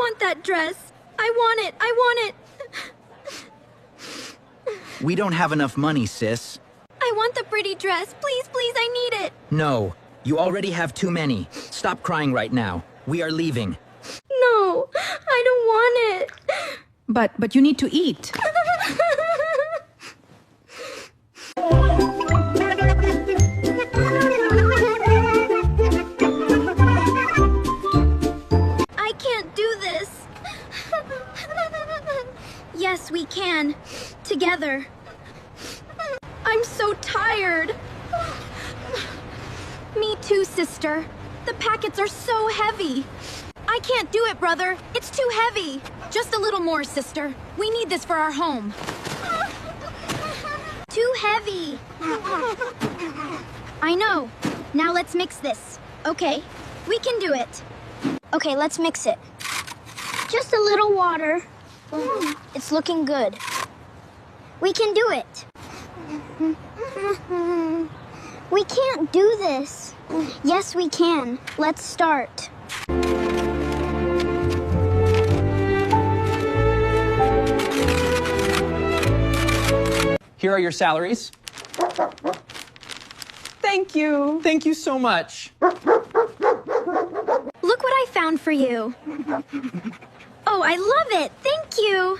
want that dress. I want it. I want it. We don't have enough money, sis. I want the pretty dress. Please, please, I need it. No, you already have too many. Stop crying right now. We are leaving. No, I don't want it. But you need to eat. I can't do this. Yes, we can. Together. I'm so tired. Me too, sister. The packets are so heavy. I can't do it, brother. It's too heavy. Just a little more, sister. We need this for our home. Too heavy. I know. Now let's mix this. Okay, we can do it. Okay, let's mix it. Just a little water. It's looking good. We can do it. We can't do this. Yes, we can. Let's start. Here are your salaries. Thank you. Thank you so much. Look what I found for you. Oh, I love it. Thank you.